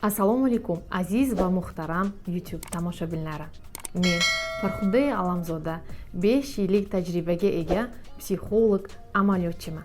Assalomu alaykum aziz va muhtaram YouTube tomoshabinlari. Men Farxunda Alamzoda 5 yillik tajribaga ega psixolog amaliyotchiman.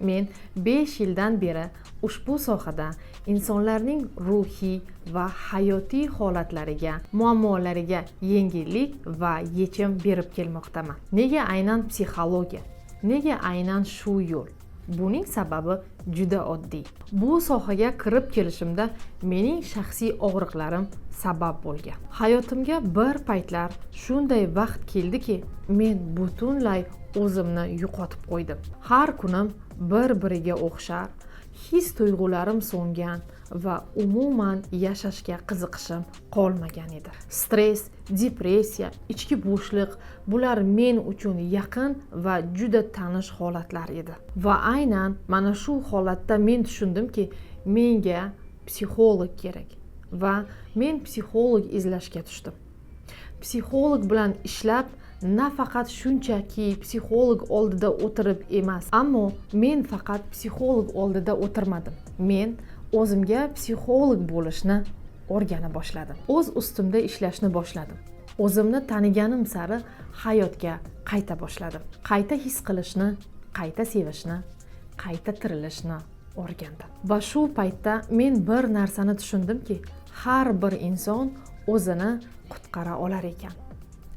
Men 5 yildan beri ushbu sohada insonlarning ruhiy va hayotiy holatlariga, muammolariga yengillik va yechim berib kelmoqdaman. Nega aynan psixologiya? Nega aynan shu yo'l? Buning sababi juda oddiy. Bu sohaga kirib kelishimda mening shaxsiy og'riqlarim sabab bo'lgan. Hayotimga bir paytlar shunday vaqt keldiki, men butunlay o'zimni yo'qotib qo'ydim. Har kunim bir-biriga o'xshar, his-tuyg'ularim so'ngan va umuman yashashga qiziqishim qolmagan edi. Stress, depressiya, ichki bo'shliq bular men uchun yaqin va juda tanish holatlar edi. Va aynan mana shu holatda men tushundimki, menga psixolog kerak va men psixolog izlashga tushdim. Psixolog bilan ishlab nafaqat shunchaki psixolog oldida o'tirib emas, ammo men faqat psixolog oldida o'tirmadim. Men o'zimga psixolog bo'lishni o'rgana boshladim. O'z ustimda ishlashni boshladim. O'zimni taniganim sari hayotga qayta boshladim. Qayta his qilishni, qayta sevishni, qayta tirilishni o'rgandim. Va shu paytda men bir narsani tushundimki, har bir inson o'zini qutqara olar ekan.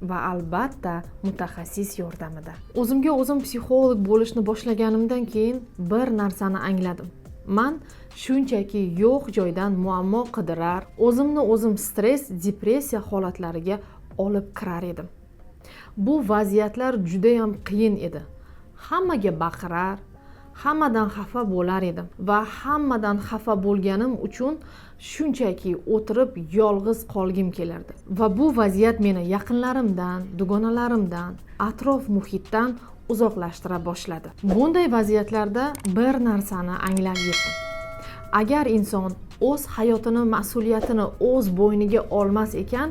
Va albatta mutaxassis yordamida. O'zimga o'zim psixolog bo'lishni boshlaganimdan keyin bir narsani angladim. Men shunchaki yo'q joydan muammo qidirar, o'zimni o'zim stress, depressiya holatlariga olib kirar edim. Bu vaziyatlar juda ham qiyin edi. Hammaga baqirar, hammadan xafa bo'lar edim va hammadan xafa bo'lganim uchun shunchaki o'tirib yolg'iz qolgim kelardi. Va bu vaziyat meni yaqinlarimdan, dugonalarimdan, atrof muhitdan uzoqlashtira boshladi. Bunday vaziyatlarda bir narsani anglab yetdim. Agar inson o'z hayotini mas'uliyatini o'z bo'yniga olmas ekan,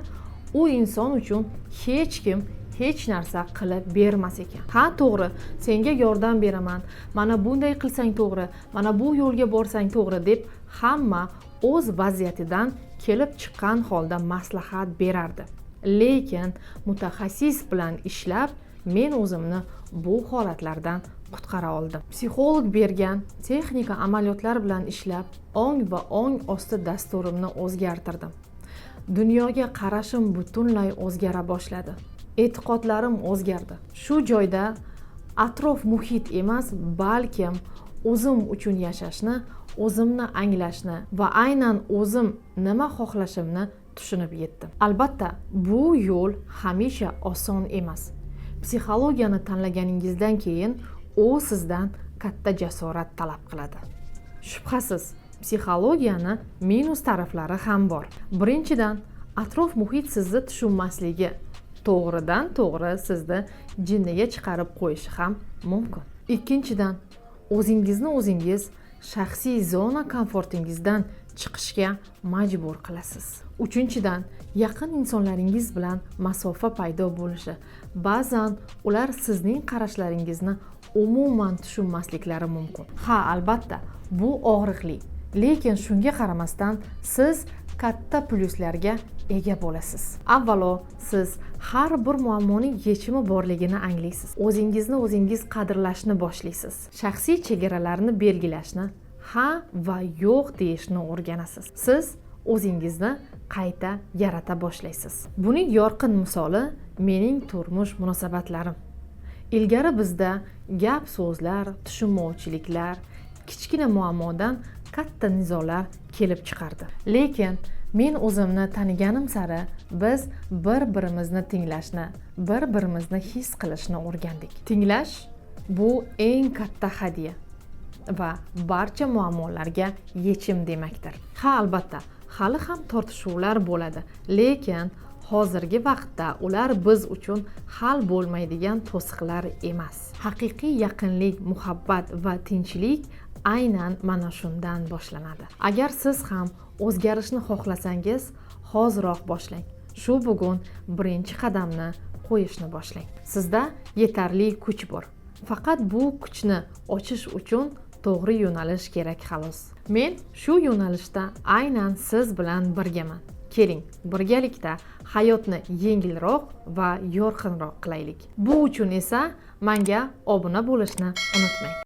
u inson uchun hech kim hech narsa qilib bermas ekan. Ha, to'g'ri, senga yordam beraman, mana bunday qilsang to'g'ri, mana bu yo'lga borsang to'g'ri deb hamma o'z vaziyatidan kelib chiqqan holda maslahat berardi. Lekin mutaxassis bilan ishlab men o'zimni bu holatlardan qutqara oldim. Psixolog bergan texnika amaliyotlar bilan ishlab, ong va ong osti dasturimni o'zgartirdim. Dunyoga qarashim butunlay o'zgara boshladi. E'tiqodlarim o'zgardi. Shu joyda atrof muhit emas, balkim o'zim uchun yashashni, o'zimni anglashni va aynan o'zim nima xohlashimni tushunib yetdim. Albatta, bu yo'l hamisha oson emas. Psixologiyani tanlaganingizdan keyin u sizdan katta jasorat talab qiladi. Shubhasiz, psixologiyani minus taraflari ham bor. Birinchidan, atrof muhit sizni tushunmasligi to'g'ridan to'g'ri sizni jinniga chiqarib qo'yishi ham mumkin. Ikkinchidan, o'zingizni o'zingiz shaxsiy zona komfortingizdan chiqishga majbur qilasiz. Uchinchidan, yaqin insonlaringiz bilan masofa paydo bo'lishi. Ba'zan ular sizning qarashlaringizni umuman tushunmasliklari mumkin. Ha, albatta, bu og'riqli. Lekin shunga qaramasdan siz katta plyuslarga ega bo'lasiz. Avvalo, siz har bir muammoning yechimi borligini anglaysiz. O'zingizni o'zingiz qadrlashni boshlaysiz. Shaxsiy chegaralarni belgilashni, ha va yo'q deyishni o'rganasiz. Siz o'zingizni qayta yarata boshlaysiz. Buning yorqin misoli mening turmush munosabatlarim. Ilgari bizda gap so'zlar, tushunmovchiliklar, kichkina muammodan katta nizolar kelib chiqardi. Lekin men o'zimni taniganim sari biz bir-birimizni tinglashni, bir-birimizni his qilishni o'rgandik. Tinglash bu eng katta hadya va barcha muammolarga yechim demakdir. Ha, albatta, hali ham tortishuvlar bo'ladi, lekin hozirgi vaqtda ular biz uchun hal bo'lmaydigan to'siqlar emas. Haqiqiy yaqinlik, muhabbat va tinchlik aynan mana shundan boshlanadi. Agar siz ham o'zgarishni xohlasangiz, hoziroq boshlang. Shu bugun birinchi qadamni qo'yishni boshlang. Sizda yetarli kuch bor. Faqat bu kuchni ochish uchun to'g'ri yo'nalish kerak xolos. Men shu yo'nalishda aynan siz bilan birgaman. Keling, birgalikda hayotni yengilroq va yorqinroq qilaylik. Bu uchun esa menga obuna bo'lishni unutmang.